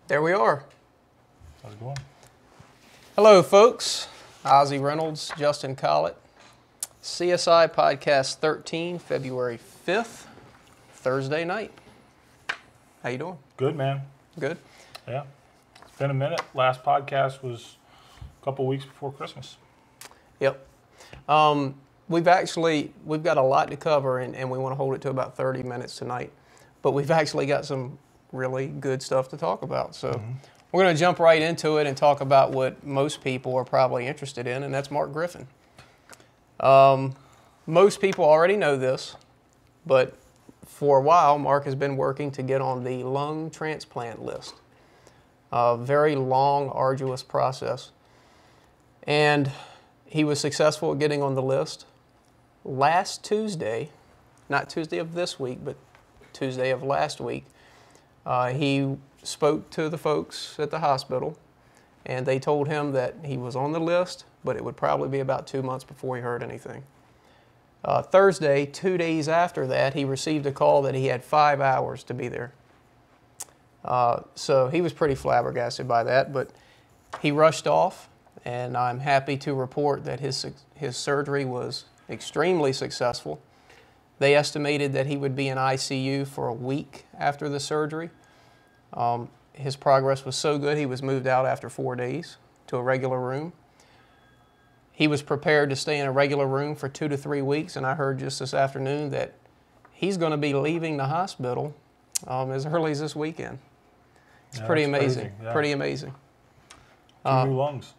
There we are. How's it going? Hello, folks. Ozzy, Reynolds, Justin, Collett. CSI Podcast 13, February 5th, Thursday night. How you doing? Good, man. Good? Yeah. It's been a minute. Last podcast was a couple weeks before Christmas. Yep. We've got a lot to cover, and we want to hold it to about 30 minutes tonight. But we've actually got some really good stuff to talk about. So we're going to jump right into it and talk about what most people are probably interested in, and that's Mark Griffin. Most people already know this, but for a while, Mark has been working to get on the lung transplant list. A very long, arduous process. And he was successful at getting on the list. Last Tuesday, not Tuesday of this week, but Tuesday of last week, he spoke to the folks at the hospital, and they told him that he was on the list, but it would probably be about 2 months before he heard anything. Thursday, 2 days after that, he received a call that he had 5 hours to be there. So he was pretty flabbergasted by that, but he rushed off, and I'm happy to report that his surgery was extremely successful. They estimated that he would be in ICU for a week after the surgery. His progress was so good, he was moved out after 4 days to a regular room. He was prepared to stay in a regular room for 2 to 3 weeks, and I heard just this afternoon that he's going to be leaving the hospital as early as this weekend. It's pretty amazing. Crazy. Yeah. Pretty amazing. 2 new lungs.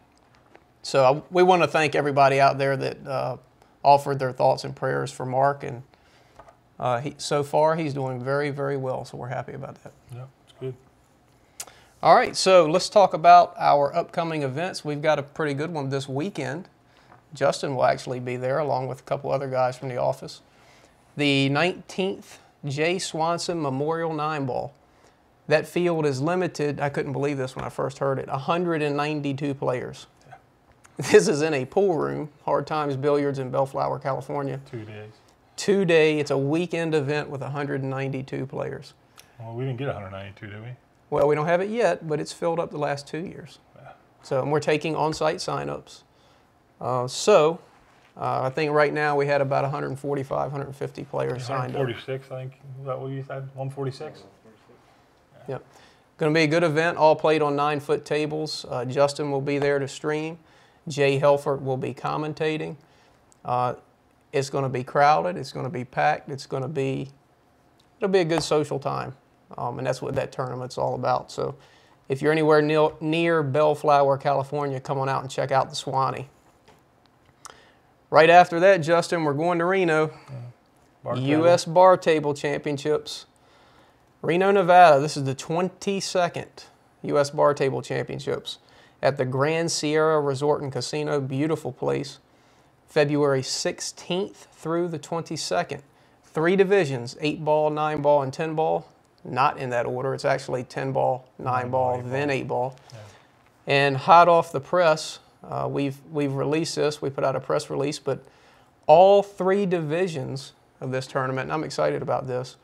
So we want to thank everybody out there that offered their thoughts and prayers for Mark, and so far he's doing very, very well, so we're happy about that. Yeah, it's good. All right, so let's talk about our upcoming events. We've got a pretty good one this weekend. Justin will actually be there along with a couple other guys from the office. The 19th Jay Swanson Memorial 9-Ball. That field is limited, I couldn't believe this when I first heard it, 192 players. Yeah. This is in a pool room, Hard Times Billiards in Bellflower, California. 2 days. 2 day, it's a weekend event with 192 players. Well, we didn't get 192, did we? Well, we don't have it yet, but it's filled up the last 2 years. Yeah. So, and we're taking on-site sign-ups. I think right now we had about 145, 150 players signed up. 146, I think. Is that what you said? 146? Yep. Going to be a good event, all played on 9-foot tables. Justin will be there to stream. Jay Helfert will be commentating. It's going to be crowded. It's going to be packed. It'll be a good social time. And that's what that tournament's all about. So if you're anywhere near Bellflower, California, come on out and check out the Swanee. Right after that, Justin, we're going to Reno. U.S. Bar Table Championships. Reno, Nevada. This is the 22nd U.S. Bar Table Championships at the Grand Sierra Resort and Casino. Beautiful place. February 16th through the 22nd. 3 divisions, 8-ball, 9-ball, and 10-ball. Not in that order. It's actually 10-ball, 9-ball, then 8-ball. Yeah. And hot off the press, we've released this. We put out a press release, but all 3 divisions of this tournament, and I'm excited about this,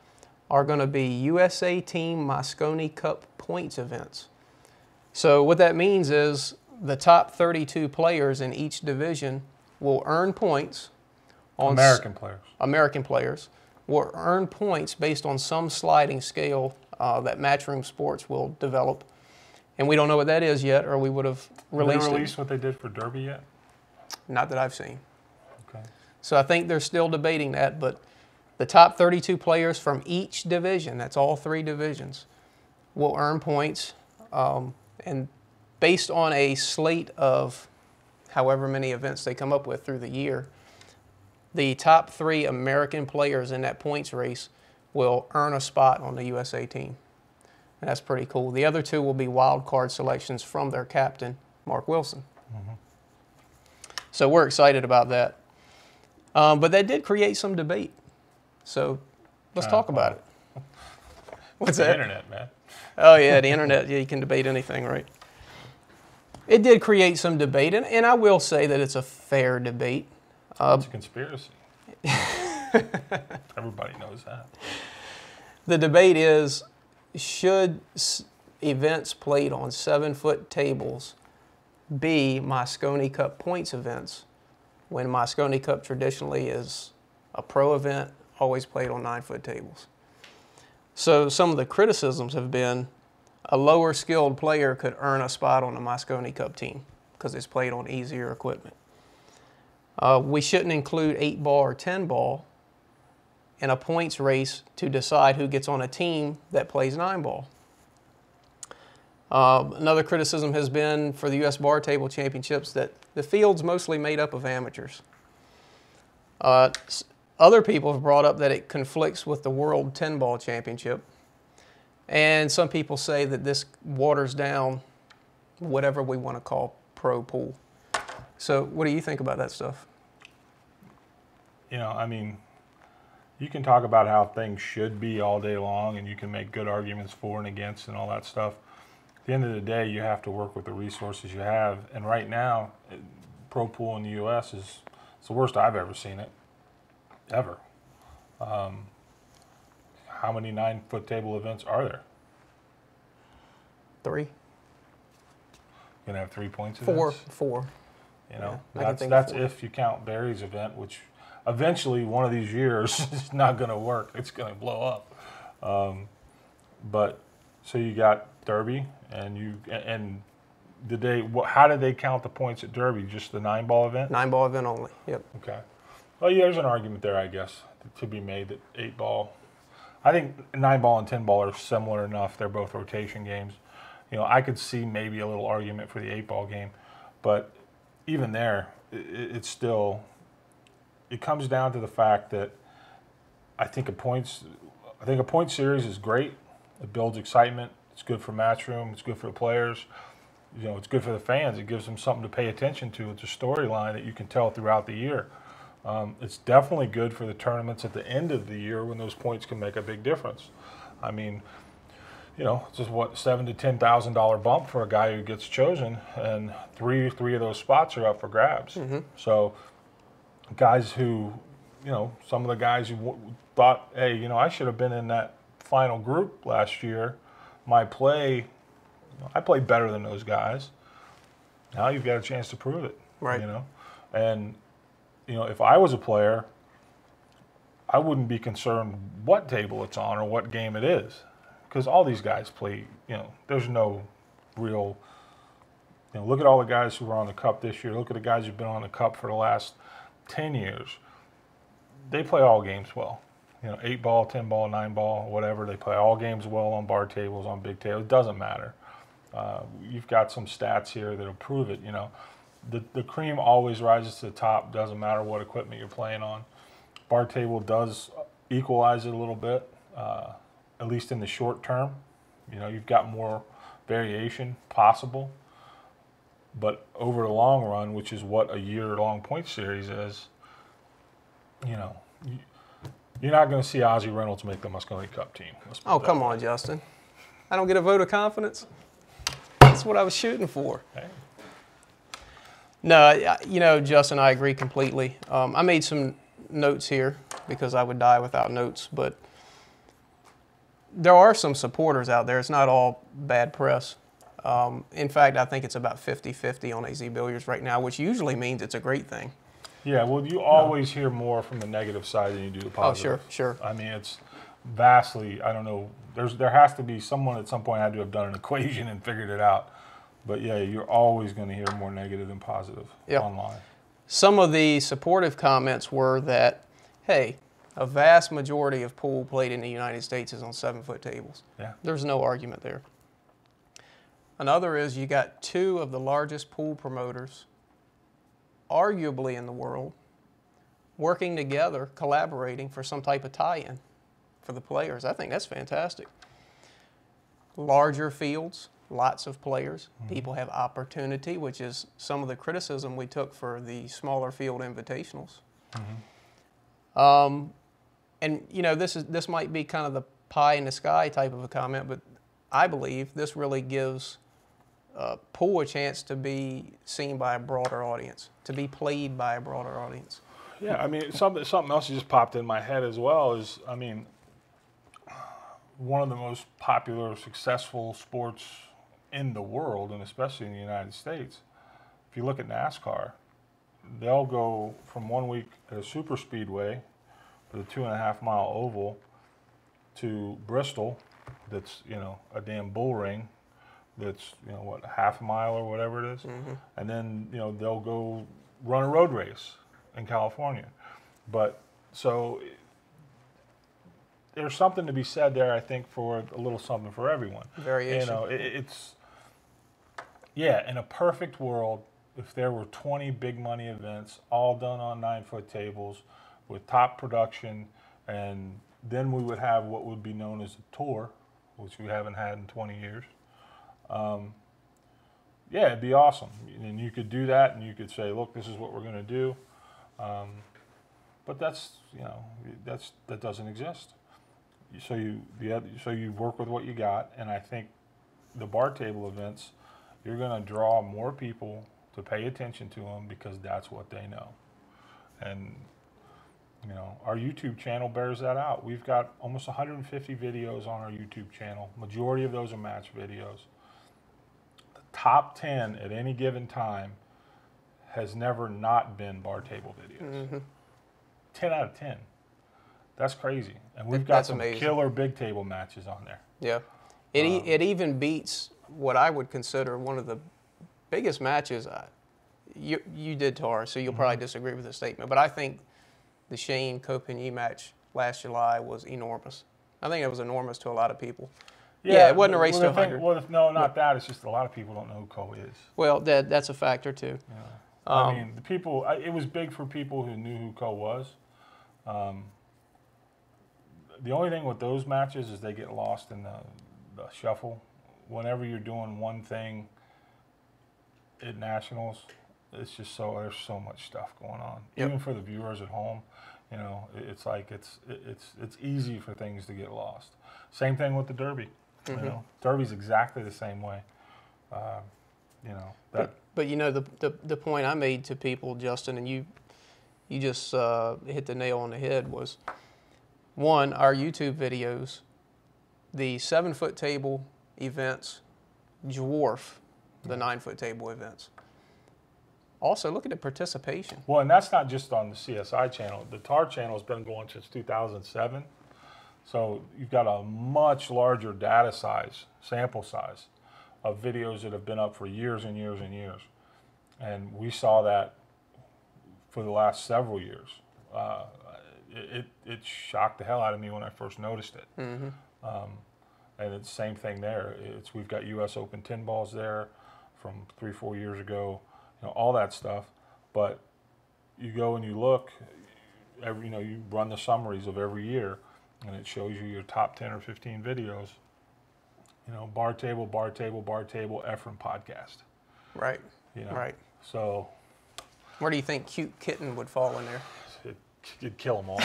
are going to be USA Team Moscone Cup points events. So what that means is the top 32 players in each division will earn points on American players will earn points based on some sliding scale that Matchroom Sports will develop. And we don't know what that is yet, or we would have released it. Have they released what they did for Derby yet? Not that I've seen. Okay. So I think they're still debating that, but the top 32 players from each division, that's all 3 divisions, will earn points. And based on a slate of however many events they come up with through the year, the top 3 American players in that points race will earn a spot on the USA team. And that's pretty cool. The other 2 will be wild card selections from their captain, Mark Wilson. So we're excited about that. But that did create some debate. So let's talk about it. What's that? The internet, man. Oh, yeah, the internet. Yeah, you can debate anything, right? It did create some debate, and I will say that it's a fair debate. It's a conspiracy. Everybody knows that. The debate is, events played on 7-foot tables be Moscone Cup points events when Moscone Cup traditionally is a pro event, always played on 9-foot tables? So some of the criticisms have been a lower skilled player could earn a spot on the Moscone Cup team because it's played on easier equipment. We shouldn't include 8-ball or 10-ball in a points race to decide who gets on a team that plays 9-ball. Another criticism has been for the U.S. Bar Table Championships that the field's mostly made up of amateurs. Other people have brought up that it conflicts with the World 10-Ball Championship. And some people say that this waters down whatever we want to call pro pool. So what do you think about that stuff? You know, I mean, you can talk about how things should be all day long, and you can make good arguments for and against and all that stuff. At the end of the day, you have to work with the resources you have. And right now, pro pool in the U.S. is it's the worst I've ever seen it, ever. How many 9-foot table events are there? 3. You're going to have 3 points events? events? 4. You know, yeah, that's if you count Barry's event, which eventually one of these years is not going to work. It's going to blow up. But so you got Derby, and did they? How did they count the points at Derby? Just the 9-ball event? 9-ball event only. Yep. Okay. Well, yeah, there's an argument there, I guess, to be made that 8-ball. I think 9-ball and 10-ball are similar enough. They're both rotation games. You know, I could see maybe a little argument for the 8-ball game, but even there, it's still. It comes down to the fact that I think a point series is great. It builds excitement. It's good for Matchroom. It's good for the players. You know, it's good for the fans. It gives them something to pay attention to. It's a storyline that you can tell throughout the year. It's definitely good for the tournaments at the end of the year when those points can make a big difference. I mean, you know, it's just $7,000 to $10,000 bump for a guy who gets chosen, and three of those spots are up for grabs. Mm-hmm. So, guys who, you know, some of the guys who thought, hey, you know, I should have been in that final group last year. I played better than those guys. Now you've got a chance to prove it. Right. You know, and you know, if I was a player, I wouldn't be concerned what table it's on or what game it is, because all these guys play. You know, there's no real. You know, look at all the guys who were on the Cup this year. Look at the guys who've been on the Cup for the last 10 years. They play all games well. You know, 8-ball, 10-ball, 9-ball, whatever. They play all games well on bar tables, on big tables. It doesn't matter. You've got some stats here that'll prove it. You know, the cream always rises to the top. Doesn't matter what equipment you're playing on. Bar table does equalize it a little bit, at least in the short term. You know, you've got more variation possible. But over the long run, which is what a year-long point series is, you know, you're not going to see Ozzy Reynolds make the Moscone Cup team. Oh, come on, Justin. I don't get a vote of confidence? That's what I was shooting for. Hey. No, you know, Justin, I agree completely. I made some notes here because I would die without notes, but there are some supporters out there. It's not all bad press. In fact, I think it's about 50-50 on AZ Billiards right now, which usually means it's a great thing. Yeah, well, you always hear more from the negative side than you do the positive. Oh, sure. I mean, it's vastly, I don't know, there has to be someone at some point had to have done an equation and figured it out. But, yeah, you're always going to hear more negative than positive online. Some of the supportive comments were that, hey, a vast majority of pool played in the United States is on 7-foot tables. Yeah. There's no argument there. Another is you got 2 of the largest pool promoters, arguably in the world, working together, collaborating for some type of tie-in for the players. I think that's fantastic. Larger fields, lots of players. Mm-hmm. People have opportunity, which is some of the criticism we took for the smaller field invitationals. Mm-hmm. And, you know, this might be kind of the pie in the sky type of a comment, but I believe this really gives pool a chance to be seen by a broader audience, to be played by a broader audience. Yeah, I mean, something else just popped in my head as well is, I mean, one of the most popular, successful sports in the world, and especially in the United States. If you look at NASCAR, they'll go from 1 week at a super speedway with a 2.5 mile oval to Bristol, that's, you know, a damn bull ring that's, you know, what, a half a mile or whatever it is. And then, you know, they'll go run a road race in California. But so there's something to be said there, I think, for a little something for everyone. Variation. You know, it's, yeah, in a perfect world, if there were 20 big money events all done on 9-foot tables with top production, and then we would have what would be known as a tour, which we haven't had in 20 years. Yeah, it'd be awesome. And you could do that, and you could say, look, this is what we're going to do. But that's, you know, that doesn't exist. So you work with what you got, and I think the bar table events, you're going to draw more people to pay attention to them because that's what they know. And, you know, our YouTube channel bears that out. We've got almost 150 videos on our YouTube channel. Majority of those are match videos. The top 10 at any given time has never not been bar table videos. 10 out of 10. That's crazy. And we've got some amazing. Killer big table matches on there. Yeah. It even beats what I would consider one of the biggest matches. You did, Tar, so you'll probably disagree with the statement, but I think the Shane Copigny match last July was enormous. I think it was enormous to a lot of people. Yeah, it wasn't a race to 100. No, not that. It's just a lot of people don't know who Co is. Well, that's a factor too. Yeah. I mean, the people. It was big for people who knew who Co was. The only thing with those matches is they get lost in the shuffle. Whenever you're doing one thing at nationals, it's just there's so much stuff going on. Yep. Even for the viewers at home, you know, it's like it's easy for things to get lost. Same thing with the Derby. You know, Derby's exactly the same way. You know, But you know, the point I made to people, Justin, and you just hit the nail on the head, was one, our YouTube videos, the 7-foot table events dwarf the 9-foot table events. Also, look at the participation. Well, and that's not just on the CSI channel. The TAR channel has been going since 2007. So you've got a much larger data size, sample size, of videos that have been up for years and years and years. And we saw that for the last several years. It shocked the hell out of me when I first noticed it. And it's the same thing there. We've got U.S. Open 10 balls there from 3-4 years ago, you know, all that stuff. But you go and you look, you run the summaries of every year, and it shows you your top 10 or 15 videos. You know, bar table, Efren podcast. Right. You know? Right. So, where do you think Cute Kitten would fall in there? You'd kill them all.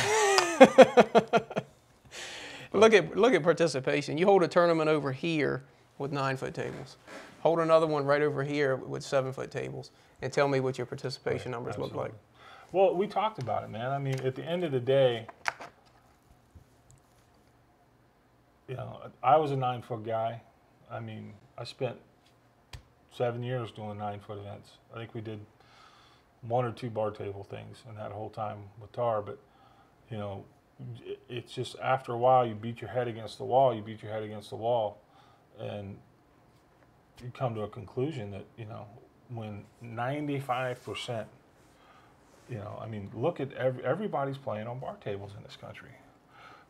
Look at participation. You hold a tournament over here with 9-foot tables. Hold another one right over here with 7-foot tables, and tell me what your participation numbers look like. Well, we talked about it, man. I mean, at the end of the day, you know, I was a 9-foot guy. I mean, I spent 7 years doing 9-foot events. I think we did 1 or 2 bar table things in that whole time with TAR, but, you know, it's just after a while you beat your head against the wall, and you come to a conclusion that, you know, when 95%, you know, I mean, look at everybody's playing on bar tables in this country.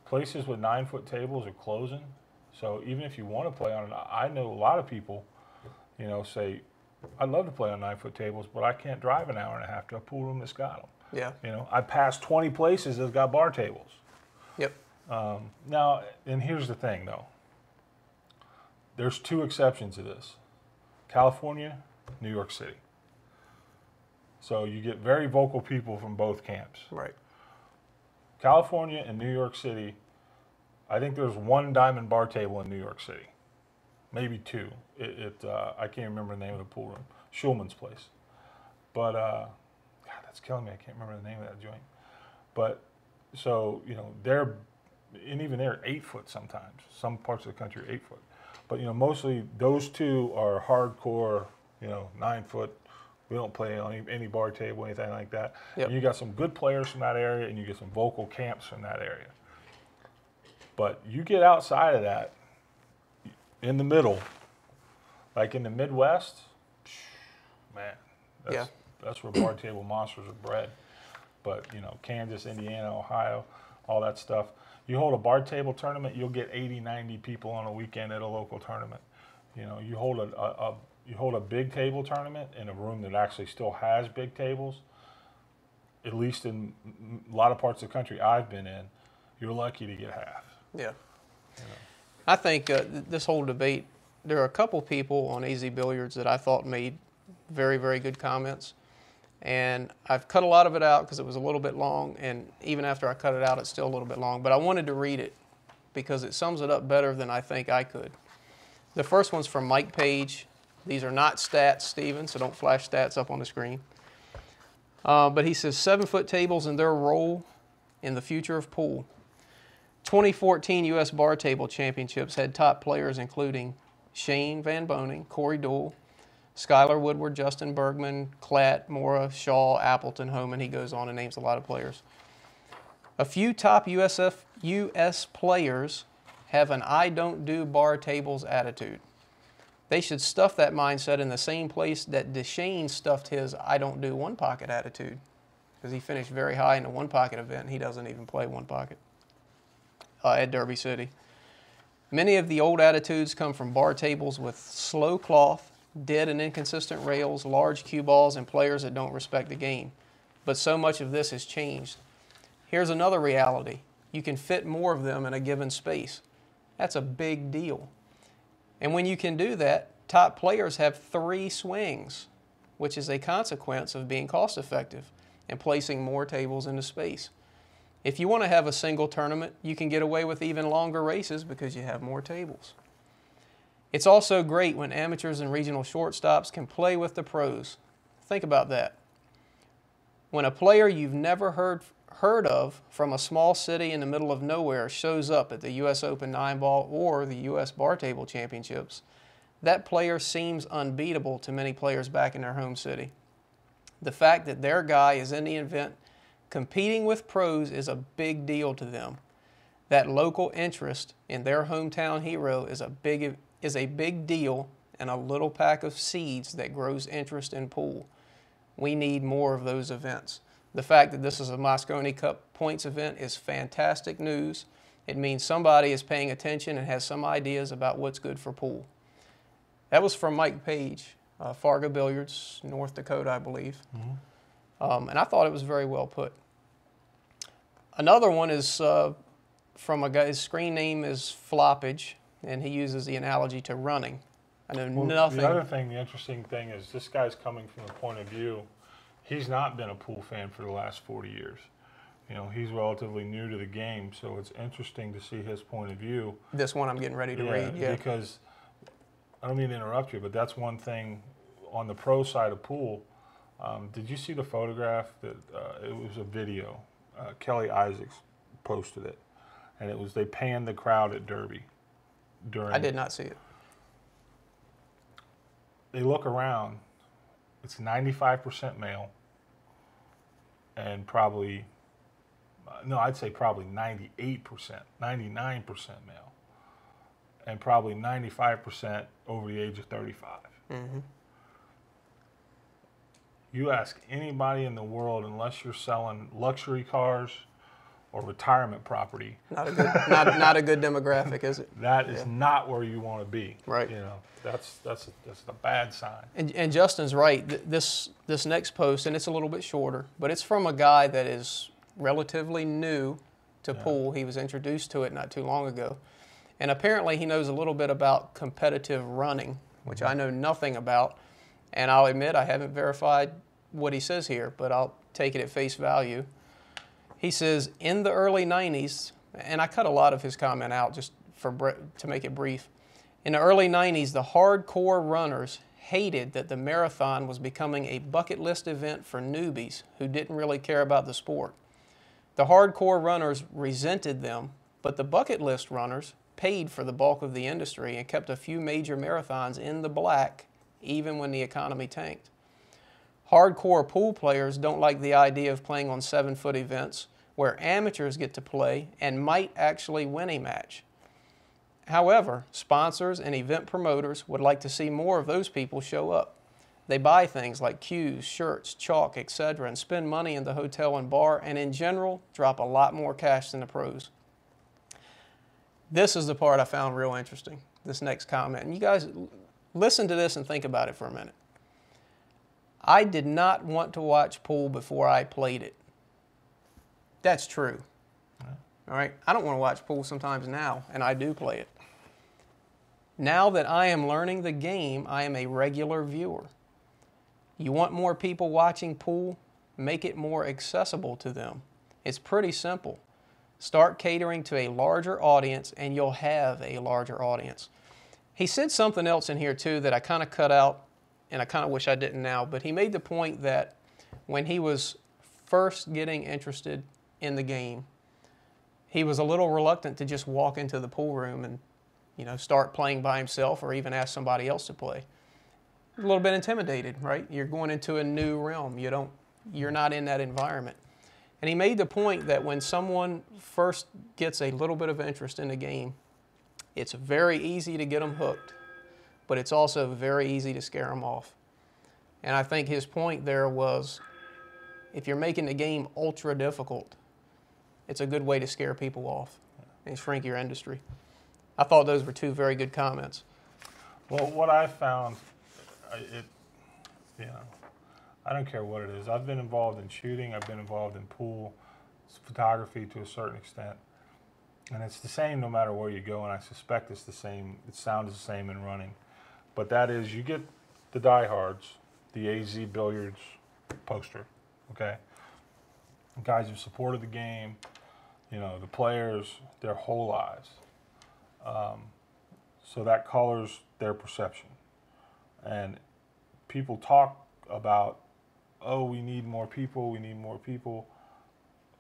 Places with 9-foot tables are closing, so even if you want to play on it, I know a lot of people, you know, say, I'd love to play on 9-foot tables, but I can't drive an hour and a half to a pool room that's got them. Yeah. You know, I passed 20 places that's got bar tables. Yep. Now, and here's the thing, though. There's 2 exceptions to this. California, New York City. So you get very vocal people from both camps. Right. California and New York City, I think there's 1 diamond bar table in New York City. Maybe 2. I can't remember the name of the pool room. Schulman's place. But, God, that's killing me. I can't remember the name of that joint. But, so, you know, they're and even they're 8 foot sometimes. Some parts of the country are 8 foot. But, mostly those two are hardcore, 9 foot. We don't play on any bar table, anything like that. Yep. And you got some good players from that area, and you get some vocal camps from that area. But you get outside of that, in the middle, like in the Midwest, man, that's where bar table monsters are bred. But, Kansas, Indiana, Ohio, all that stuff. You hold a bar table tournament, you'll get 80, 90 people on a weekend at a local tournament. You hold a big table tournament in a room that actually still has big tables, at least in a lot of parts of the country I've been in, you're lucky to get half. Yeah. I think this whole debate, there are a couple people on AZ Billiards that I thought made very, very good comments. And I've cut a lot of it out because it was a little bit long, and even after I cut it out, it's still a little bit long. But I wanted to read it because it sums it up better than I think I could. The first one's from Mike Page. These are not stats, Steven, so don't flash stats up on the screen. But he says 7-foot tables and their role in the future of pool. 2014 U.S. Bar Table Championships had top players including Shane Van Boning, Corey Deuel, Skylar Woodward, Justin Bergman, Collett, Mora, Shaw, Appleton, Homan. He goes on and names a lot of players. A few top U.S. players have an I don't do bar tables attitude. They should stuff that mindset in the same place that Deshane stuffed his I don't do one pocket attitude, because he finished very high in the one pocket event and he doesn't even play one pocket at Derby City. Many of the old attitudes come from bar tables with slow cloth, dead and inconsistent rails, large cue balls, and players that don't respect the game. But so much of this has changed. Here's another reality. You can fit more of them in a given space. That's a big deal. And when you can do that, top players have 3 swings, which is a consequence of being cost effective and placing more tables into space. If you want to have a single tournament, you can get away with even longer races because you have more tables. It's also great when amateurs and regional shortstops can play with the pros. Think about that. When a player you've never heard of from a small city in the middle of nowhere shows up at the U.S. Open 9-ball or the U.S. Bar Table Championships, that player seems unbeatable to many players back in their home city. The fact that their guy is in the event competing with pros is a big deal to them. That local interest in their hometown hero is a big deal and a little pack of seeds that grows interest in pool. We need more of those events. The fact that this is a Moscone Cup points event is fantastic news. It means somebody is paying attention and has some ideas about what's good for pool. That was from Mike Page, Fargo Billiards, North Dakota, I believe. Mm-hmm. And I thought it was very well put. Another one is from a guy, his screen name is Floppage, and he uses the analogy to running. I know nothing. The other thing, the interesting thing is this guy's coming from the point of view, he's not been a pool fan for the last 40 years. He's relatively new to the game, so it's interesting to see his point of view. This one I'm getting ready to read, yeah. Because, I don't mean to interrupt you, but that's one thing on the pro side of pool. Did you see the photograph? That it was a video. Kelly Isaacs posted it, and they panned the crowd at Derby. I did not see it. They look around. It's 95% male, and probably, I'd say probably 98%, 99% male, and probably 95% over the age of 35. Mm-hmm. You ask anybody in the world, unless you're selling luxury cars or retirement property. Not a good demographic, is it? That is not where you want to be. Right. That's a bad sign. And Justin's right. This next post, and it's a little bit shorter, but it's from a guy that is relatively new to pool. He was introduced to it not too long ago. And apparently he knows a little bit about competitive running, which I know nothing about. And I'll admit I haven't verified what he says here, but I'll take it at face value. He says, in the early 90s, and I cut a lot of his comment out just to make it brief. In the early 90s, the hardcore runners hated that the marathon was becoming a bucket list event for newbies who didn't really care about the sport. The hardcore runners resented them But the bucket list runners paid for the bulk of the industry and kept a few major marathons in the black even when the economy tanked. Hardcore pool players don't like the idea of playing on 7-foot events where amateurs get to play and might actually win a match. However, sponsors and event promoters would like to see more of those people show up. They buy things like cues, shirts, chalk, etc., and spend money in the hotel and bar, and in general, drop a lot more cash than the pros. This is the part I found real interesting, this next comment. And you guys, listen to this and think about it for a minute. I did not want to watch pool before I played it. That's true. All right? I don't want to watch pool sometimes now, and I do play it. Now that I am learning the game, I am a regular viewer. You want more people watching pool? Make it more accessible to them. It's pretty simple. Start catering to a larger audience, and you'll have a larger audience. He said something else in here, too, that I kind of cut out, and I kind of wish I didn't now, but he made the point that when he was first getting interested in the game, he was a little reluctant to just walk into the pool room and, start playing by himself or even ask somebody else to play. A little bit intimidated, right? You're going into a new realm. You're not in that environment. And he made the point that when someone first gets a little bit of interest in the game, it's very easy to get them hooked, but it's also very easy to scare them off. And I think his point there was, if you're making the game ultra difficult, it's a good way to scare people off and shrink your industry. I thought those were two very good comments. Well, what I found, I don't care what it is. I've been involved in shooting. I've been involved in pool, photography to a certain extent. And it's the same no matter where you go, and I suspect it's the same. It sounds the same in running. But that is, you get the diehards, the AZ Billiards poster, okay? The guys who've supported the game, the players, their whole lives. So that colors their perception. And people talk about, oh, we need more people, we need more people.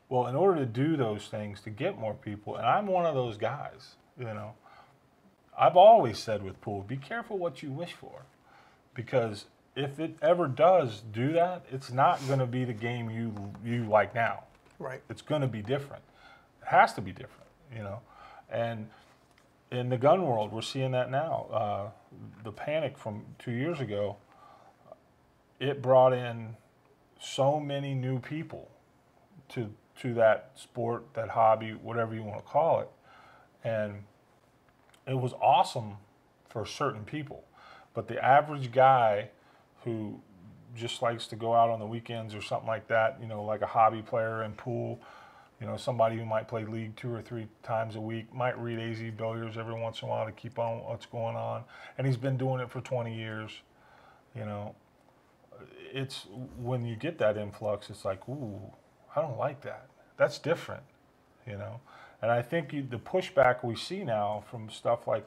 Well, in order to do those things, to get more people, and I'm one of those guys, I've always said with pool, be careful what you wish for. Because if it ever does do that, it's not going to be the game you like now. Right. It's going to be different. It has to be different, And in the gun world, we're seeing that now. The panic from 2 years ago, it brought in so many new people to that sport, that hobby, whatever you want to call it. And it was awesome for certain people. But the average guy who just likes to go out on the weekends or something like that, like a hobby player in pool, somebody who might play league 2 or 3 times a week, might read AZ Billiards every once in a while to keep on what's going on. And he's been doing it for 20 years, It's when you get that influx, it's like, ooh, I don't like that. That's different, And I think the pushback we see now from stuff like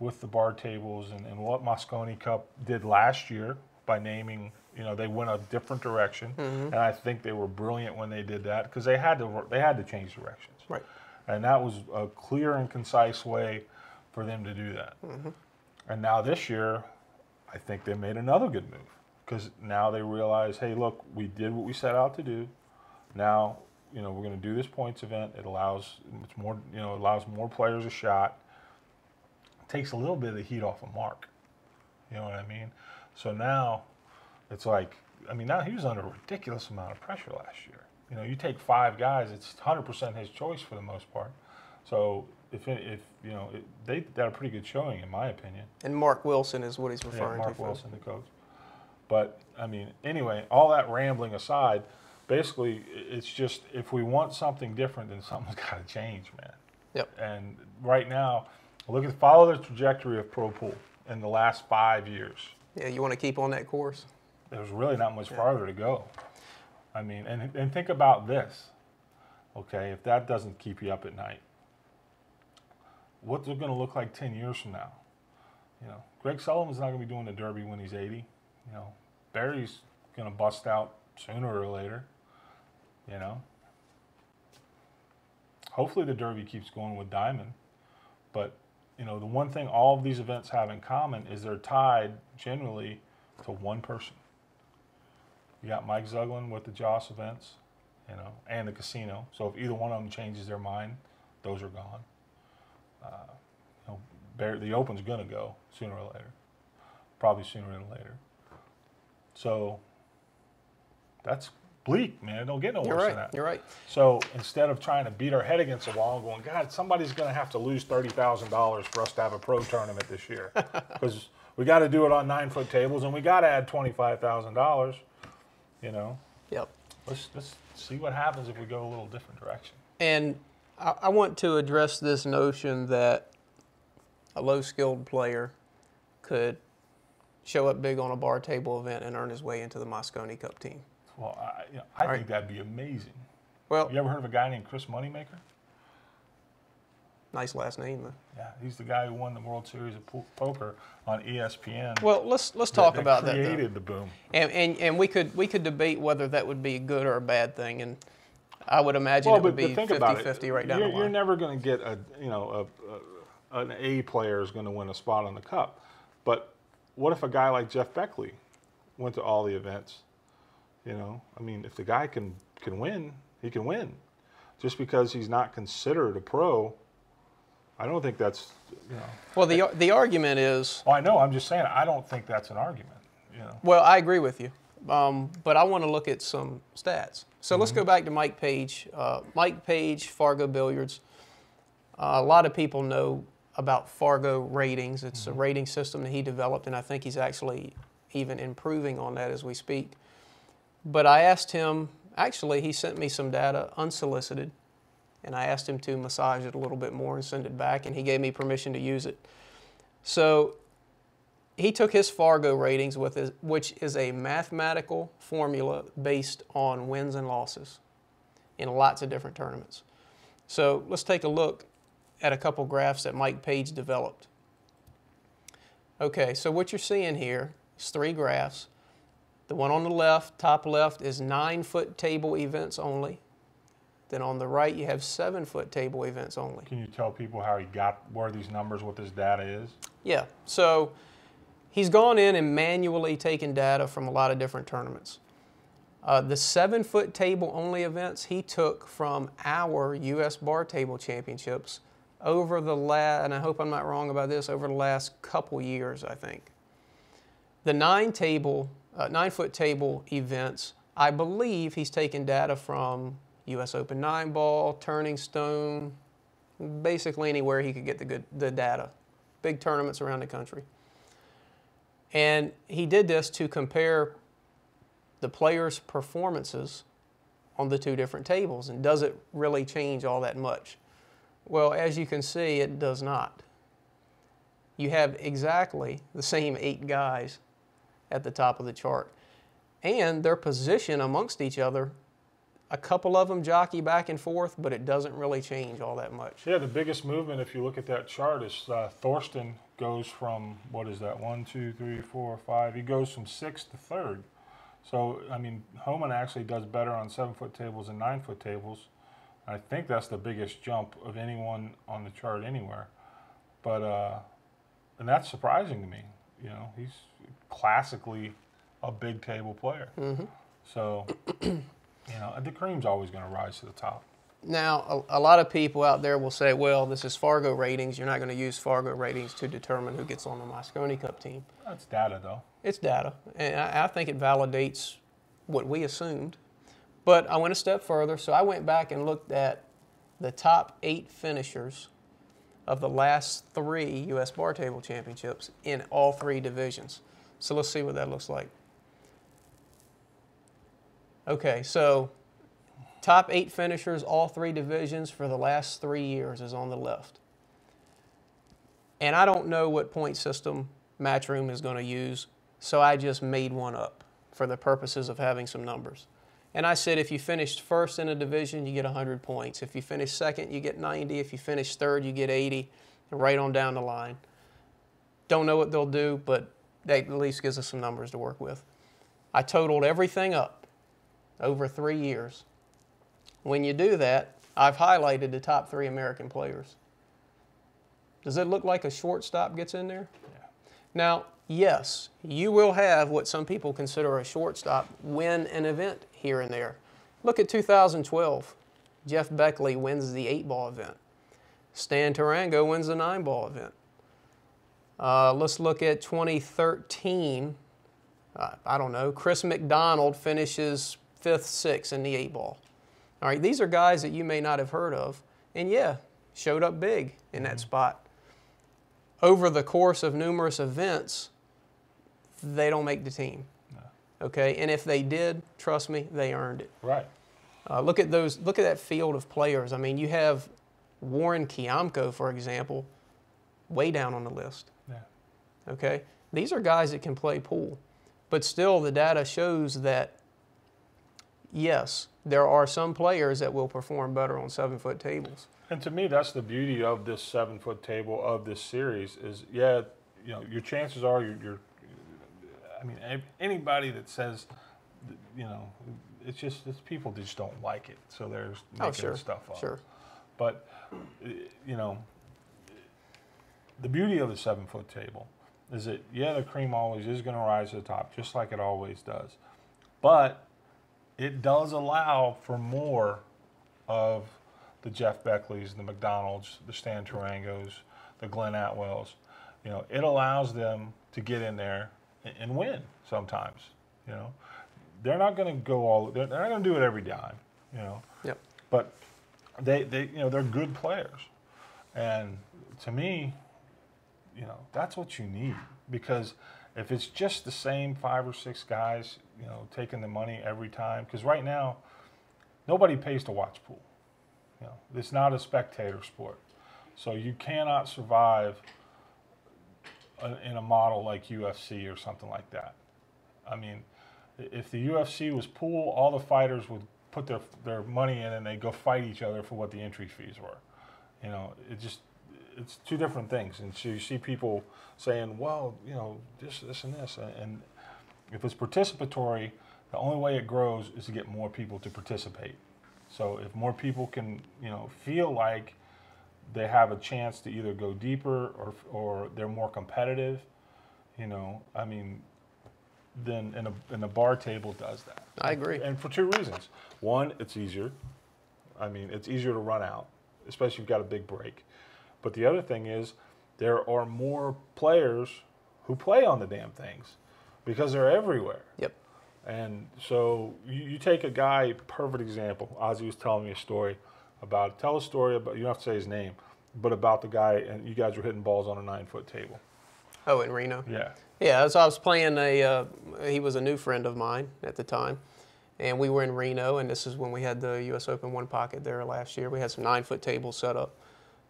with the bar tables and what Moscone Cup did last year by naming, they went a different direction, and I think they were brilliant when they did that because they had to change directions, Right. And that was a clear and concise way for them to do that. And now this year, I think they made another good move because now they realize, hey, look, we did what we set out to do. Now, we're going to do this points event. It allows more players a shot. It takes a little bit of the heat off of Mark. You know what I mean? So now it's like, now he was under a ridiculous amount of pressure last year. You take 5 guys, it's 100% his choice for the most part. So if they did a pretty good showing, in my opinion. And Mark Wilson is what he's referring to. Mark Wilson, the coach. But, anyway, all that rambling aside, basically, it's just if we want something different, then something's got to change, man. Yep. And right now, follow the trajectory of pro pool in the last 5 years. Yeah, you want to keep on that course? There's really not much farther to go. And think about this, okay? If that doesn't keep you up at night, what's it going to look like 10 years from now? Greg Sullivan's not going to be doing the Derby when he's 80. Barry's going to bust out sooner or later. Hopefully the Derby keeps going with Diamond. But, you know, the one thing all of these events have in common is they're tied generally to one person. You got Mike Zuglin with the Joss events, you know, and the casino. So if either one of them changes their mind, those are gone. You know, the Open's going to go sooner or later, probably sooner than later. So that's bleak, man. It don't get no worse than that. You're right. So instead of trying to beat our head against the wall and going, God, somebody's going to have to lose $30,000 for us to have a pro tournament this year, because we got to do it on 9-foot tables and we got to add $25,000. You know. Yep. Let's see what happens if we go a little different direction. And I want to address this notion that a low-skilled player could show up big on a bar table event and earn his way into the Mosconi Cup team. Well, I think that'd be amazing. Well, you ever heard of a guy named Chris Moneymaker? Nice last name, though. Yeah, he's the guy who won the World Series of Poker on ESPN. Well, let's talk about that. Created the boom. And we could debate whether that would be a good or a bad thing, and I would imagine it would be 50-50 right down the line. You're never going to get an A player is going to win a spot on the Cup, but what if a guy like Jeff Beckley went to all the events? You know, I mean, if the guy can win, he can win. Just because he's not considered a pro, I don't think that's, you know. Well, the argument is. Well, I know. I'm just saying. I don't think that's an argument. You know. Well, I agree with you, but I want to look at some stats. So let's go back to Mike Page. Mike Page, Fargo Billiards. A lot of people know about Fargo ratings. It's a rating system that he developed, and I think he's actually even improving on that as we speak. But I asked him. Actually, he sent me some data unsolicited. And I asked him to massage it a little bit more and send it back, and he gave me permission to use it. So he took his Fargo ratings, which is a mathematical formula based on wins and losses in lots of different tournaments. So let's take a look at a couple graphs that Mike Page developed. Okay, so what you're seeing here is 3 graphs. The one on the left, top left, is 9-foot table events only. Then on the right, you have 7-foot table events only. Can you tell people how he got where these numbers, what this data is? Yeah. So he's gone in and manually taken data from a lot of different tournaments. The 7-foot table only events he took from our U.S. Bar Table Championships over the last, and I hope I'm not wrong about this, over the last couple years, I think. The 9-foot table events, I believe he's taken data from U.S. Open 9-ball, Turning Stone, basically anywhere he could get the data. Big tournaments around the country. And he did this to compare the players' performances on the 2 different tables. And does it really change all that much? Well, as you can see, it does not. You have exactly the same 8 guys at the top of the chart. And their position amongst each other, a couple of them jockey back and forth, but it doesn't really change all that much. Yeah, the biggest movement, if you look at that chart, is Thorsten goes from, what is that, 1, 2, 3, 4, 5. He goes from 6th to 3rd. So, I mean, Homan actually does better on 7-foot tables and 9-foot tables. I think that's the biggest jump of anyone on the chart anywhere. But, and that's surprising to me. You know, he's classically a big table player. So, you know, the cream's always going to rise to the top. Now, a lot of people out there will say, well, this is Fargo ratings. You're not going to use Fargo ratings to determine who gets on the Mosconi Cup team. That's data, though. It's data, and I think it validates what we assumed. But I went a step further, so I went back and looked at the top 8 finishers of the last 3 U.S. Bar Table Championships in all 3 divisions. So let's see what that looks like. Okay, so top 8 finishers, all 3 divisions for the last 3 years is on the left. And I don't know what point system Matchroom is going to use, so I just made one up for the purposes of having some numbers. And I said if you finished first in a division, you get 100 points. If you finish second, you get 90. If you finish third, you get 80, and right on down the line. Don't know what they'll do, but that at least gives us some numbers to work with. I totaled everything up over 3 years. When you do that, I've highlighted the top 3 American players. Does it look like a shortstop gets in there? Yeah. Now, yes, you will have what some people consider a shortstop win an event here and there. Look at 2012. Jeff Beckley wins the 8-ball event. Stan Tarango wins the 9-ball event. Let's look at 2013. I don't know. Chris McDonald finishes 5th, 6th in the 8-ball. All right, these are guys that you may not have heard of, and yeah, showed up big in that spot. Over the course of numerous events, they don't make the team. No. Okay, and if they did, trust me, they earned it. Right. Look at those. Look at that field of players. I mean, you have Warren Kiamko, for example, way down on the list. Yeah. Okay, these are guys that can play pool, but still, the data shows that yes, there are some players that will perform better on 7-foot tables. And to me, that's the beauty of this 7-foot table of this series is, yeah, you know, your chances are you're I mean, anybody that says, you know, it's people just don't like it, so they're making stuff up. Sure. But, you know, the beauty of the 7-foot table is that, yeah, the cream always is going to rise to the top, just like it always does. But it does allow for more of the Jeff Beckleys, the McDonalds, the Stan Tarangos, the Glenn Atwells. You know, it allows them to get in there and win sometimes. You know, they're not going to go they're not going to do it every time. You know, yep. But they you know, they're good players, and to me, you know, that's what you need, because if it's just the same 5 or 6 guys, you know, taking the money every time, because right now nobody pays to watch pool. You know, it's not a spectator sport, so you cannot survive in a model like UFC or something like that. I mean, if the UFC was pool, all the fighters would put their money in and they go fight each other for what the entry fees were. You know, it's 2 different things. And so you see people saying, well, you know, this and this. And if it's participatory, the only way it grows is to get more people to participate. So if more people can, you know, feel like they have a chance to either go deeper or they're more competitive, you know, I mean, then in a bar table does that. I agree. And for 2 reasons. One, it's easier. I mean, it's easier to run out, especially if you've got a big break. But the other thing is there are more players who play on the damn things because they're everywhere. Yep. And so you take a guy, perfect example. Ozzy was telling me a story about, tell a story about, you don't have to say his name, but about the guy, and you guys were hitting balls on a 9-foot table. Oh, in Reno? Yeah. Yeah, so I was playing he was a new friend of mine at the time, and we were in Reno, and this is when we had the U.S. Open One Pocket there last year. We had some 9-foot tables set up.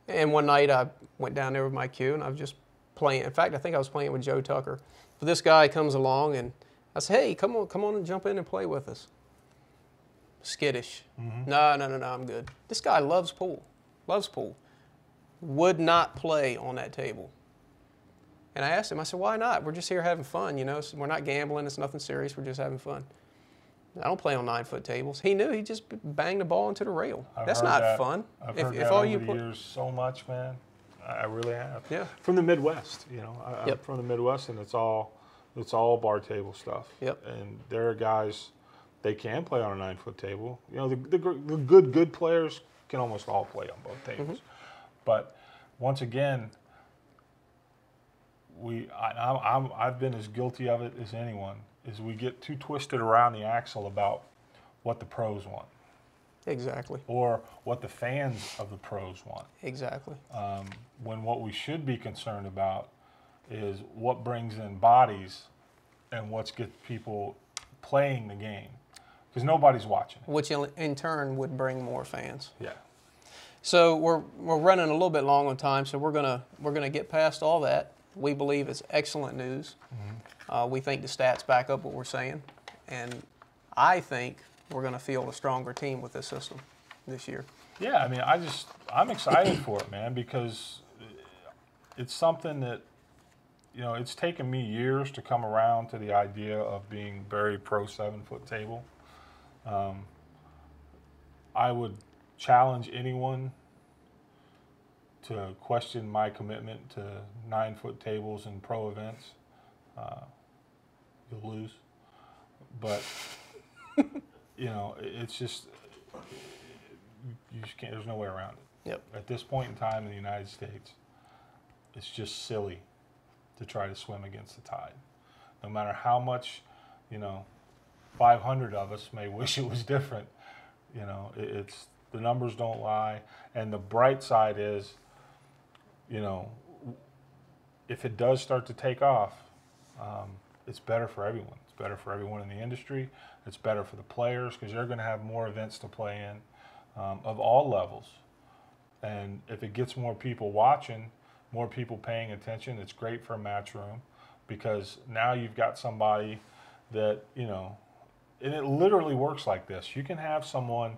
And one night I went down there with my cue, and I was just playing. In fact, I think I was playing with Joe Tucker. But this guy comes along, and I said, hey, come on and jump in and play with us. Skittish. Mm-hmm. No, I'm good. This guy loves pool. Would not play on that table. And I asked him, I said, why not? We're just here having fun, you know. We're not gambling. It's nothing serious. We're just having fun. I don't play on 9-foot tables. He knew. He just banged the ball into the rail. That's not fun. I've heard that over the years so much, man. I really have. Yeah. From the Midwest, you know. I'm from the Midwest, and it's all bar table stuff. Yep. And there are guys, they can play on a 9-foot table. You know, the good players can almost all play on both tables. Mm-hmm. But once again, I've been as guilty of it as anyone, is we get too twisted around the axle about what the pros want. Exactly. Or what the fans of the pros want. Exactly. When what we should be concerned about is what brings in bodies and what gets people playing the game. Because nobody's watching it. Which in turn would bring more fans. Yeah. So we're running a little bit long on time, so we're gonna get past all that. We believe it's excellent news. Mm-hmm. We think the stats back up what we're saying, and I think we're going to field a stronger team with this system this year. Yeah, I mean, I'm excited for it, man, because it's something that, you know, it's taken me years to come around to the idea of being very pro 7-foot table. I would challenge anyone to question my commitment to 9-foot tables and pro events, you'll lose. But, you know, it's just, you just can't, there's no way around it. Yep. At this point in time in the United States, it's just silly to try to swim against the tide. No matter how much, you know, 500 of us may wish it was different, you know, it's, the numbers don't lie. And the bright side is, you know, if it does start to take off, it's better for everyone. It's better for everyone in the industry. It's better for the players because they're going to have more events to play in of all levels. And if it gets more people watching, more people paying attention, it's great for a match room because now you've got somebody that, you know, and it literally works like this. You can have someone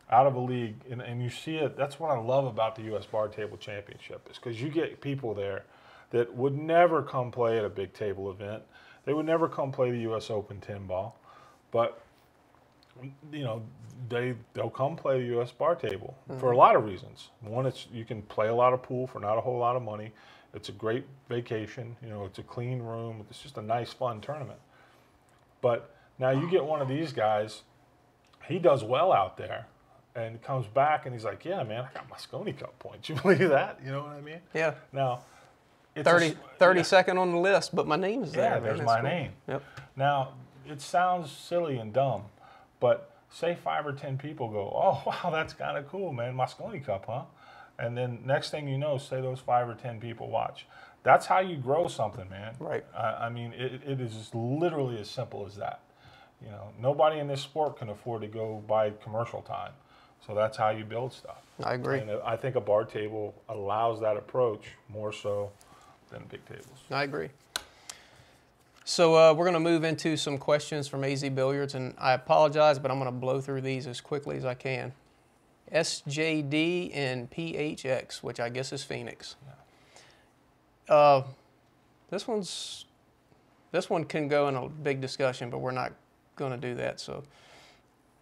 out of a league, and you see it. That's what I love about the U.S. Bar Table Championship is because you get people there that would never come play at a big table event. They would never come play the U.S. Open 10 ball, but you know they'll come play the U.S. Bar Table for a lot of reasons. One, it's you can play a lot of pool for not a whole lot of money. It's a great vacation. You know, it's a clean room. It's just a nice, fun tournament. But now you get one of these guys. He does well out there. And comes back and he's like, yeah, man, I got my Mosconi Cup points. You believe that? You know what I mean? Yeah. Now, it's 32nd on the list, but my name's there. Yeah, there's my name. Yep. Now, it sounds silly and dumb, but say 5 or 10 people go, oh, wow, that's kind of cool, man, Mosconi Cup, huh? And then next thing you know, say those 5 or 10 people watch. That's how you grow something, man. Right. I mean, it is just literally as simple as that. You know, nobody in this sport can afford to go buy commercial time. So that's how you build stuff. I agree. And I think a bar table allows that approach more so than big tables. I agree. So we're going to move into some questions from AZ Billiards, and I apologize, but I'm going to blow through these as quickly as I can. SJD and PHX, which I guess is Phoenix. Yeah. This one can go in a big discussion, but we're not going to do that. So.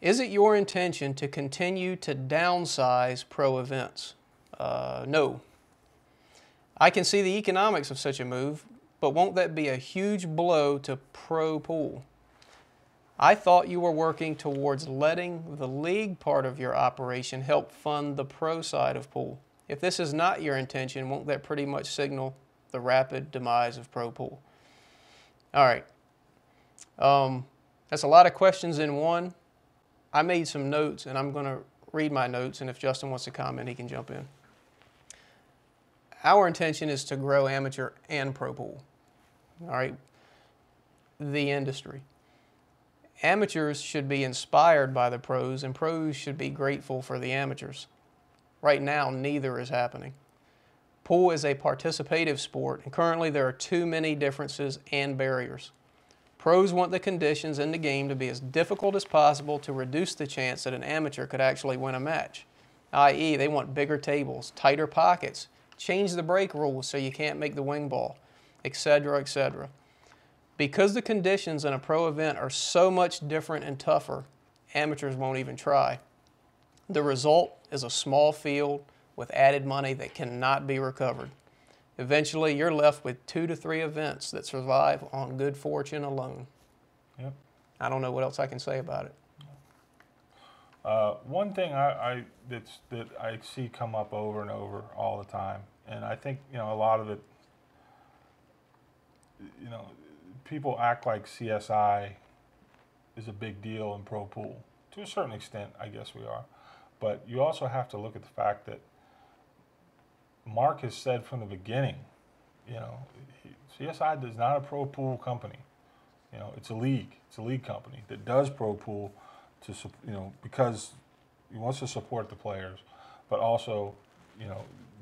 Is it your intention to continue to downsize pro events? No. I can see the economics of such a move, but won't that be a huge blow to pro pool? I thought you were working towards letting the league part of your operation help fund the pro side of pool. If this is not your intention, won't that pretty much signal the rapid demise of pro pool? All right. That's a lot of questions in one. I made some notes, and I'm going to read my notes, and if Justin wants to comment, he can jump in. Our intention is to grow amateur and pro pool. All right? The industry. Amateurs should be inspired by the pros, and pros should be grateful for the amateurs. Right now, neither is happening. Pool is a participative sport, and currently there are too many differences and barriers. Pros want the conditions in the game to be as difficult as possible to reduce the chance that an amateur could actually win a match, i.e. they want bigger tables, tighter pockets, change the break rules so you can't make the wing ball, etc., etc. Because the conditions in a pro event are so much different and tougher, amateurs won't even try. The result is a small field with added money that cannot be recovered. Eventually, you're left with 2 to 3 events that survive on good fortune alone. Yep. I don't know what else I can say about it. One thing that I see come up over and over all the time, and I think a lot of it, people act like CSI is a big deal in pro pool. To a certain extent, I guess we are, but you also have to look at the fact that Mark has said from the beginning, CSI is not a pro pool company. It's a league. It's a league company that does pro pool because he wants to support the players, but also,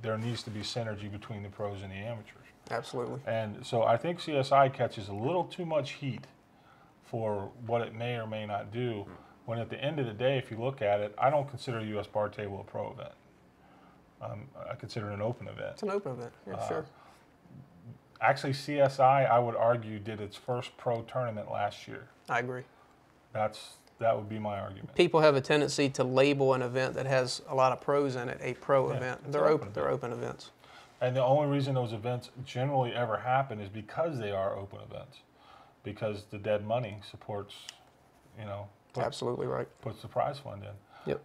there needs to be synergy between the pros and the amateurs. Absolutely. And so I think CSI catches a little too much heat for what it may or may not do, when at the end of the day, if you look at it, I don't consider the U.S. Bar Table a pro event. I consider it an open event. It's an open event, yeah, sure. Actually, CSI, I would argue, did its first pro tournament last year. I agree. That's That would be my argument. People have a tendency to label an event that has a lot of pros in it a pro event. They're open events. And the only reason those events generally ever happen is because they are open events, because the dead money supports, Absolutely right. Puts the prize fund in. Yep.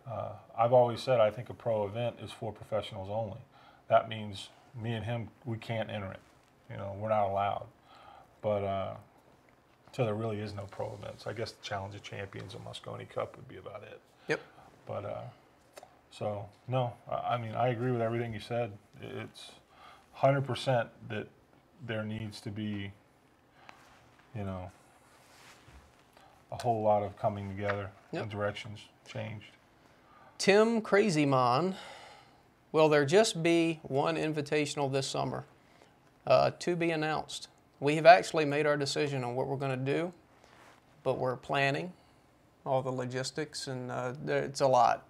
I've always said I think a pro event is for professionals only. That means me and him, we can't enter it. We're not allowed. But so there really is no pro events. I guess the Challenge of Champions and Moscone Cup would be about it. Yep. But so no, I mean I agree with everything you said. It's 100% that there needs to be, a whole lot of coming together and directions changed. Tim Crazymon, will there just be one invitational this summer? To be announced. We have actually made our decision on what we're going to do, but we're planning all the logistics, and it's a lot.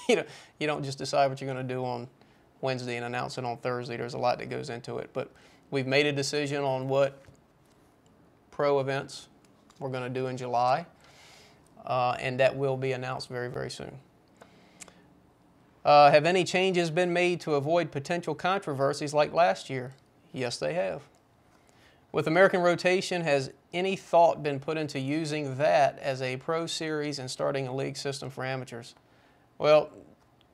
You don't just decide what you're going to do on Wednesday and announce it on Thursday. There's a lot that goes into it, but we've made a decision on what pro events we're going to do in July, and that will be announced very, very soon. Have any changes been made to avoid potential controversies like last year? Yes, they have. With American rotation, has any thought been put into using that as a pro series and starting a league system for amateurs? Well,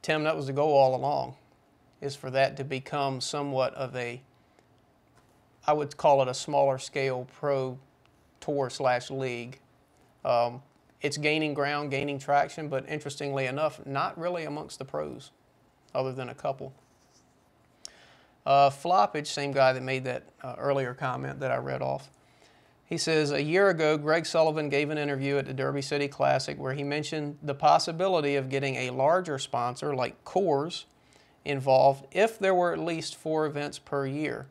Tim, that was the goal all along, is for that to become somewhat of a, I would call it a smaller scale pro tour/league. It's gaining ground, gaining traction, but interestingly enough, not really amongst the pros, other than a couple. Floppage, same guy that made that earlier comment that I read off. He says, a year ago, Greg Sullivan gave an interview at the Derby City Classic where he mentioned the possibility of getting a larger sponsor like Coors involved if there were at least 4 events per year.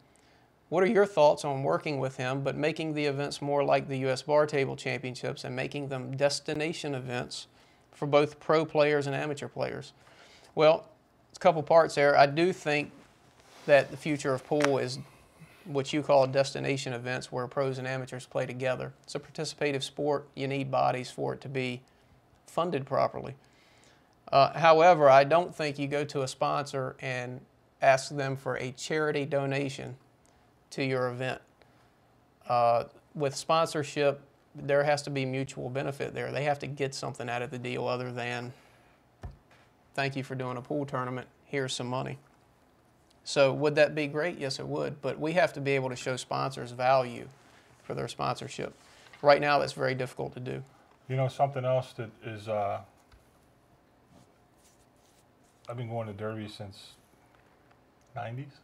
What are your thoughts on working with him, but making the events more like the U.S. Bar Table Championships and making them destination events for both pro players and amateur players? Well, it's a couple parts there. I do think that the future of pool is what you call destination events where pros and amateurs play together. It's a participative sport. You need bodies for it to be funded properly. However, I don't think you go to a sponsor and ask them for a charity donation to your event. With sponsorship, there has to be mutual benefit there. They have to get something out of the deal other than, thank you for doing a pool tournament, here's some money. So would that be great? Yes, it would. But we have to be able to show sponsors value for their sponsorship. Right now, that's very difficult to do. Something else that is, I've been going to Derby since 90s.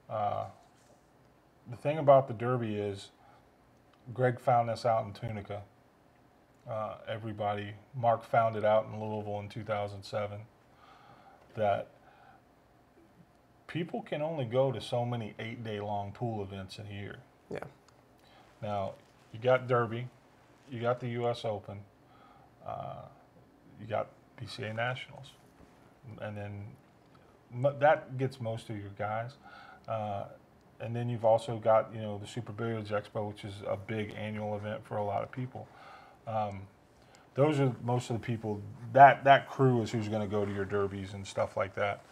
The thing about the Derby is, Greg found this out in Tunica. Mark found it out in Louisville in 2007, that people can only go to so many 8-day-long pool events in a year. Yeah. Now, you got Derby, you got the U.S. Open, you got PCA Nationals, and then that gets most of your guys. And then you've also got, the Super Billiards Expo, which is a big annual event for a lot of people. Those are most of the people, that crew is who's going to go to your derbies and stuff like that.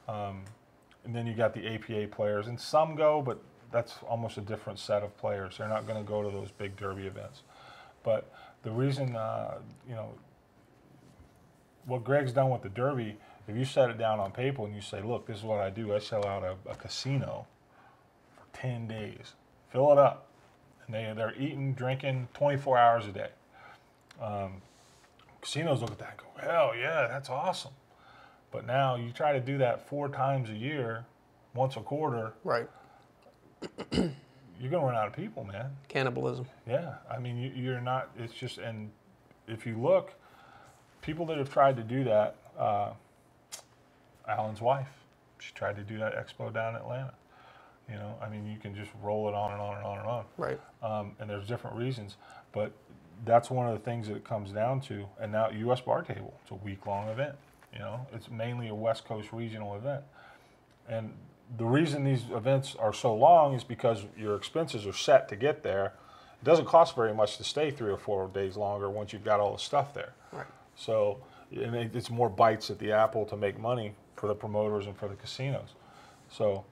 And then you got the APA players, and some go, but that's almost a different set of players. They're not going to go to those big derby events. But the reason, what Greg's done with the derby, if you set it down on paper and you say, look, this is what I do. I sell out a casino for 10 days. Fill it up. And they're eating, drinking 24 hours a day. Casinos look at that and go, hell yeah, that's awesome. But now you try to do that 4 times a year, once a quarter. Right. You're going to run out of people, man. Cannibalism. Yeah. I mean, you're not, it's just, and if you look, people that have tried to do that, Alan's wife, she tried to do that expo down in Atlanta. I mean, you can just roll it on and on and on and on. Right. And there's different reasons. But that's one of the things that it comes down to. And now U.S. Bar Table, it's a week-long event. It's mainly a West Coast regional event. And the reason these events are so long is because your expenses are set to get there, It doesn't cost very much to stay 3 or 4 days longer once you've got all the stuff there. Right. So and it's more bites at the apple to make money for the promoters and for the casinos. So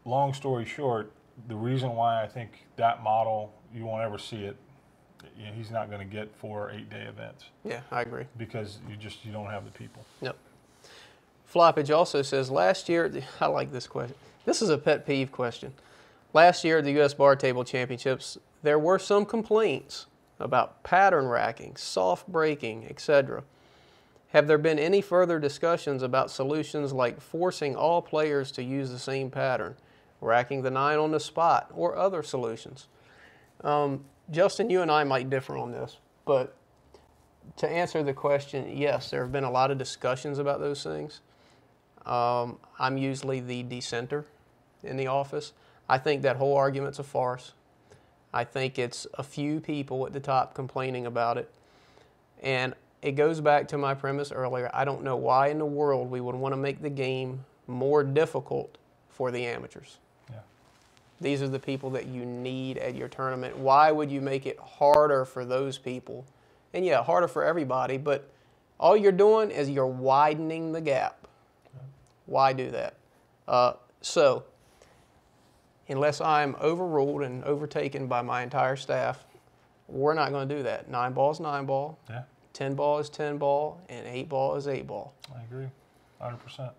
long story short, the reason why I think that model, you won't ever see it, he's not going to get 4 or 8 day events. Yeah, I agree. Because you don't have the people. Yep. Floppage also says, last year, I like this question. This is a pet peeve question. Last year at the U.S. Bar Table Championships, there were some complaints about pattern racking, soft breaking, etc. Have there been any further discussions about solutions like forcing all players to use the same pattern, racking the 9 on the spot, or other solutions? Justin, you and I might differ on this, but to answer the question, yes, there have been a lot of discussions about those things. I'm usually the dissenter in the office. I think that whole argument's a farce. I think it's a few people at the top complaining about it. And it goes back to my premise earlier. I don't know why in the world we would want to make the game more difficult for the amateurs. Yeah. These are the people that you need at your tournament. Why would you make it harder for those people? And yeah, harder for everybody, but all you're doing is you're widening the gap. Yeah. Why do that? So, unless I'm overruled and overtaken by my entire staff, we're not going to do that. 9 ball is 9 ball. Yeah. 10 ball is 10 ball, and 8 ball is 8 ball. I agree, 100%.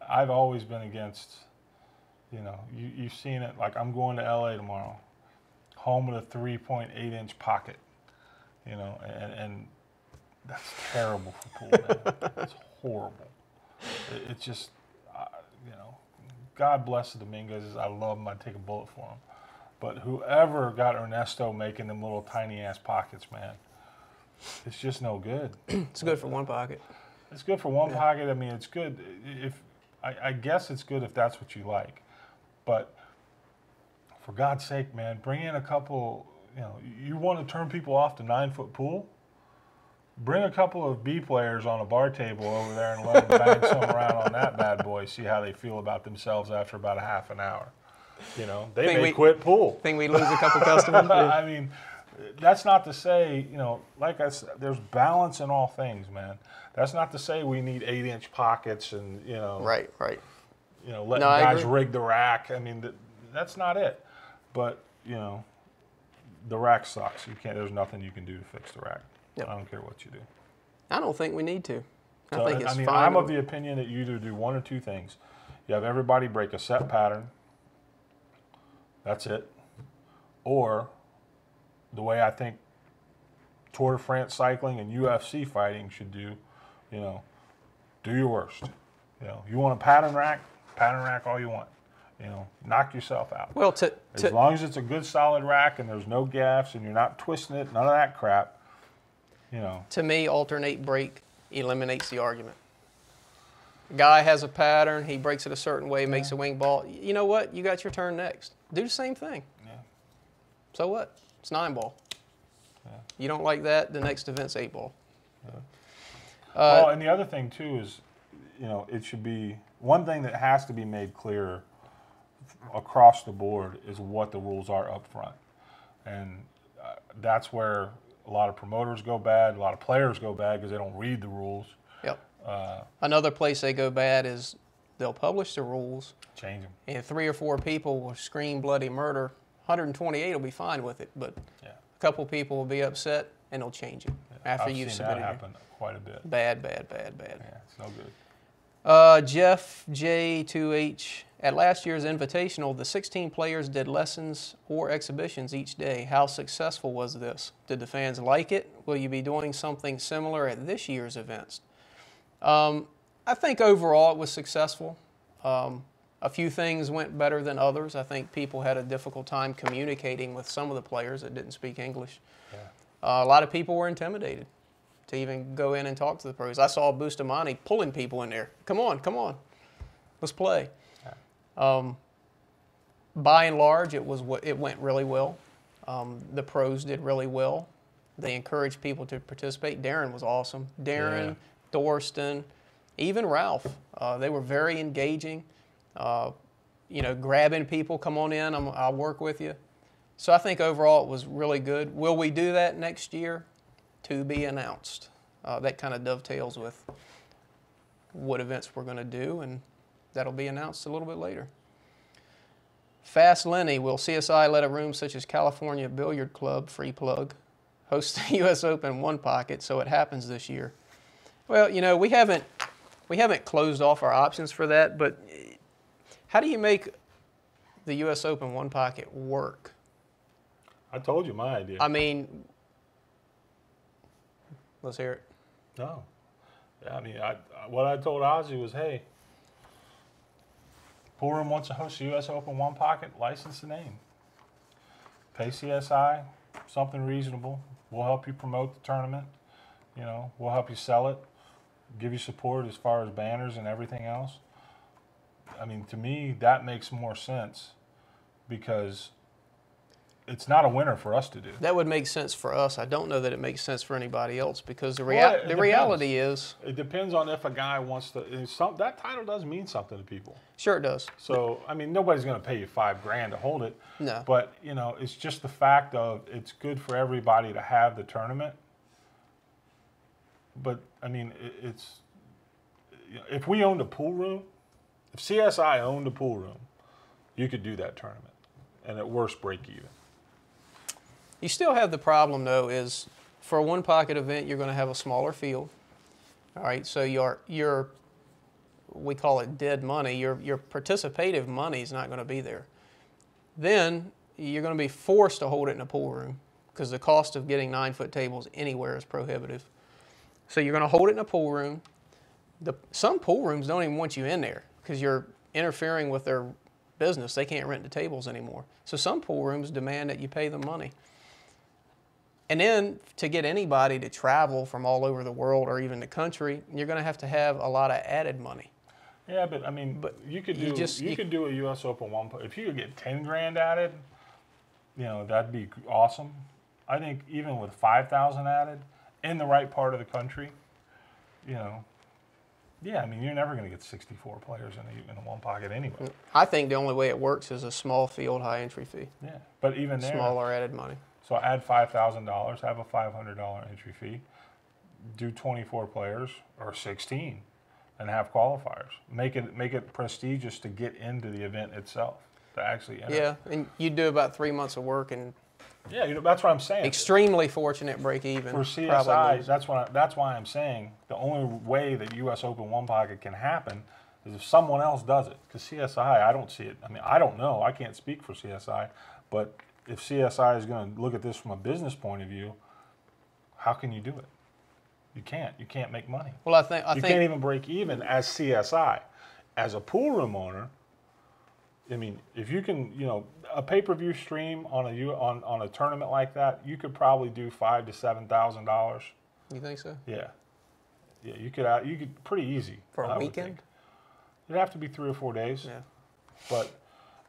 I've always been against, you've seen it. Like, I'm going to LA tomorrow, home with a 3.8-inch pocket, and that's terrible for pool, man. It's horrible. It's just, God bless the Dominguezes. I love them. I'd take a bullet for them. But whoever got Ernesto making them little tiny-ass pockets, man, it's just no good. It's good for one pocket. It's good for one pocket. I mean, it's good if I guess it's good if that's what you like. But for God's sake, man, bring in a couple. You want to turn people off the 9-foot pool? Bring a couple of B players on a bar table over there and let them bang some around on that bad boy. See how they feel about themselves after about a half an hour. They may quit pool. Think we lose a couple customers? I mean, that's not to say, like I said, there's balance in all things, man. That's not to say we need 8-inch pockets and, Right. Letting guys rig the rack. I mean, that's not it. But, the rack sucks. There's nothing you can do to fix the rack. Yep. I don't care what you do. I don't think we need to. I think it's fine. I'm of the opinion that you either do one or two things. You have everybody break a set pattern. That's it. Or the way I think Tour de France cycling and UFC fighting should do, do your worst. You want a pattern rack all you want. Knock yourself out. Well, as long as it's a good solid rack and there's no gaffs and you're not twisting it, none of that crap. To me, alternate break eliminates the argument. A guy has a pattern, he breaks it a certain way, makes a wing ball. You know what? You got your turn next. Do the same thing. Yeah. So what? It's 9 ball. Yeah. You don't like that, the next event's 8 ball. Yeah. Well, and the other thing too is, it should be one thing that has to be made clear across the board is what the rules are up front, and that's where a lot of promoters go bad, a lot of players go bad because they don't read the rules. Yep. Another place they go bad is they'll publish the rules, change them, and 3 or 4 people will scream bloody murder. 128 will be fine with it, but a couple people will be upset and they'll change it after you've submitted it. I've seen that happen quite a bit. Bad. Yeah, it's no good. Jeff J2H, at last year's Invitational, the 16 players did lessons or exhibitions each day. How successful was this? Did the fans like it? Will you be doing something similar at this year's events? I think overall it was successful. A few things went better than others. I think people had a difficult time communicating with some of the players that didn't speak English. Yeah. A lot of people were intimidated to even go in and talk to the pros. I saw Bustamante pulling people in there. Come on, let's play. Yeah. By and large, it went really well. The pros did really well. They encouraged people to participate. Darren was awesome. Darren, Thorsten, even Ralph. They were very engaging. Grabbing people, come on in, I'll work with you. So I think overall it was really good. Will we do that next year? To be announced. That kind of dovetails with what events we're going to do, and that'll be announced a little bit later. Fast Lenny, will CSI let a room such as California Billiard Club, free plug, host the U.S. Open one pocket so it happens this year? Well, you know, we haven't closed off our options for that, but how do you make the U.S. Open one pocket work? I told you my idea. I mean, let's hear it. No. Yeah, I mean, what I told Ozzy was, hey, Pool Room wants to host the U.S. Open one pocket, license the name. Pay CSI something reasonable. We'll help you promote the tournament. You know, we'll help you sell it, give you support as far as banners and everything else. I mean, to me, that makes more sense because it's not a winner for us to do. That would make sense for us. I don't know that it makes sense for anybody else because the reality is... It depends on if a guy wants to... that title does mean something to people. Sure it does. So, I mean, nobody's going to pay you $5,000 to hold it. No. But, you know, it's just the fact of it's good for everybody to have the tournament. But, I mean, it's... If we owned a pool room, if CSI owned a pool room, you could do that tournament. And at worst, break even. You still have the problem, though, is for a one-pocket event, you're going to have a smaller field. All right, so your we call it dead money. Your participative money is not going to be there. Then you're going to be forced to hold it in a pool room because the cost of getting 9-foot tables anywhere is prohibitive. So you're going to hold it in a pool room. Some pool rooms don't even want you in there because you're interfering with their business. They can't rent the tables anymore. So some pool rooms demand that you pay them money. And then to get anybody to travel from all over the world or even the country, you're going to have a lot of added money. Yeah, but I mean, you could do a U.S. Open one. If you could get $10,000 added, you know, that'd be awesome. I think even with $5,000 added in the right part of the country, you know, yeah, I mean, you're never going to get 64 players in a one pocket anyway. I think the only way it works is a small field, high entry fee. Yeah, but even there, smaller added money. So add $5,000, have a $500 entry fee, do 24 players or 16, and have qualifiers. Make it prestigious to get into the event itself, to actually enter. Yeah, and you do about 3 months of work and. Yeah, you know, that's what I'm saying. Extremely fortunate break even. For CSI, that's why I'm saying the only way that U.S. Open one pocket can happen is if someone else does it. Because CSI, I don't see it. I mean, I don't know. I can't speak for CSI, but if CSI is going to look at this from a business point of view, how can you do it? You can't. You can't make money. Well, I think you can't even break even as CSI. As a pool room owner, I mean, if you can, you know, a pay-per-view stream on a tournament like that, you could probably do $5,000 to $7,000. You think so? Yeah, yeah, you could pretty easy for a weekend. It'd have to be 3 or 4 days. Yeah, but.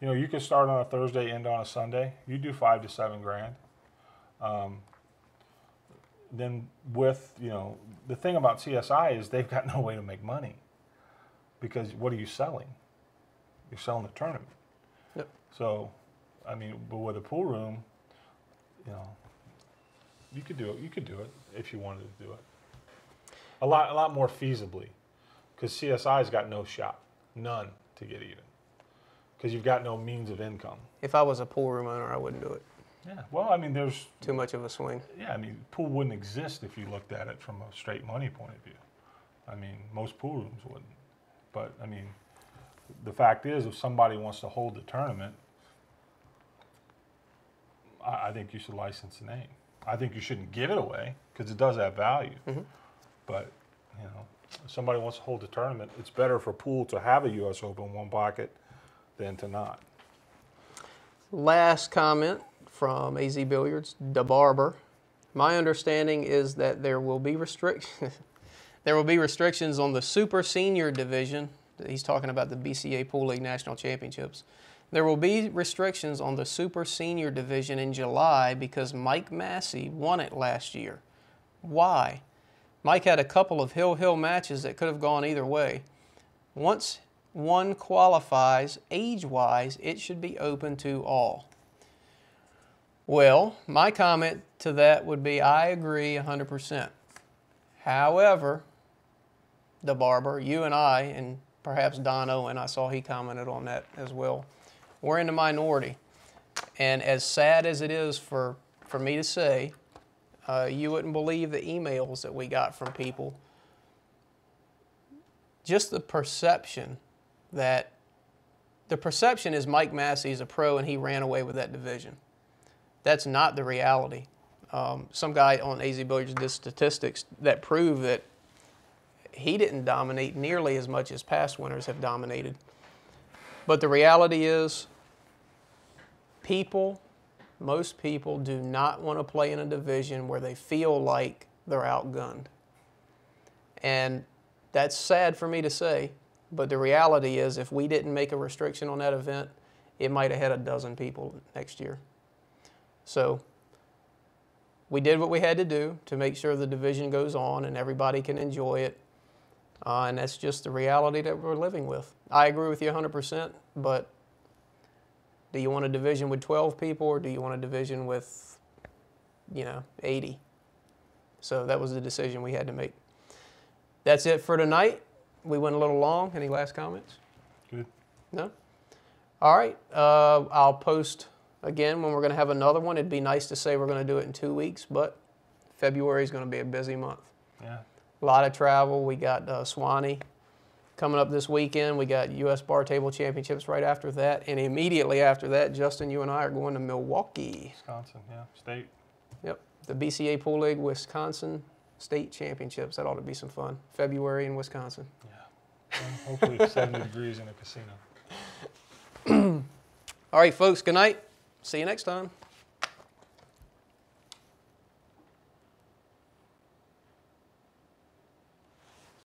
You know, you could start on a Thursday, end on a Sunday. You do $5,000 to $7,000. Then with, you know, the thing about CSI is they've got no way to make money because what are you selling? You're selling the tournament. Yep. So, I mean, but with a pool room, you know, you could do it. You could do it if you wanted to do it. A lot more feasibly, because CSI's got no shot, none to get even. Because you've got no means of income. If I was a pool room owner, I wouldn't do it. Yeah, well, I mean, there's... Too much of a swing. Yeah, I mean, pool wouldn't exist if you looked at it from a straight money point of view. I mean, most pool rooms wouldn't. But, I mean, the fact is, if somebody wants to hold the tournament, I think you should license the name. I think you shouldn't give it away, because it does have value. Mm-hmm. But, you know, if somebody wants to hold the tournament, it's better for pool to have a U.S. Open one pocket than to not. Last comment from AZ Billiards, Da Barber. My understanding is that there will be restrictions. There will be restrictions on the Super Senior division. He's talking about the BCA Pool League National Championships. There will be restrictions on the Super Senior division in July because Mike Massey won it last year. Why? Mike had a couple of hill matches that could have gone either way. Once one qualifies age-wise, it should be open to all. Well, my comment to that would be I agree 100%. However, the barber, you and I, and perhaps Don Owen, I saw he commented on that as well, we're in the minority. And as sad as it is for me to say, you wouldn't believe the emails that we got from people. Just the perception is Mike Massey is a pro and he ran away with that division. That's not the reality. Some guy on AZ Billiards did statistics that prove that he didn't dominate nearly as much as past winners have dominated. But the reality is, most people do not want to play in a division where they feel like they're outgunned. And that's sad for me to say, but the reality is if we didn't make a restriction on that event, it might have had a dozen people next year. So we did what we had to do to make sure the division goes on and everybody can enjoy it. And that's just the reality that we're living with. I agree with you 100%, but do you want a division with 12 people or do you want a division with, 80? So that was the decision we had to make. That's it for tonight. We went a little long. Any last comments? Good. No? All right. I'll post again when we're going to have another one. It'd be nice to say we're going to do it in 2 weeks, but February is going to be a busy month. Yeah. A lot of travel. We got Swanee coming up this weekend. We got U.S. Bar Table Championships right after that. And immediately after that, Justin, you and I are going to Milwaukee. Wisconsin, yeah. State. Yep. The BCA Pool League Wisconsin State Championships. That ought to be some fun. February in Wisconsin. Yeah. And hopefully it's 70 degrees in a casino. All right, folks. Good night. See you next time.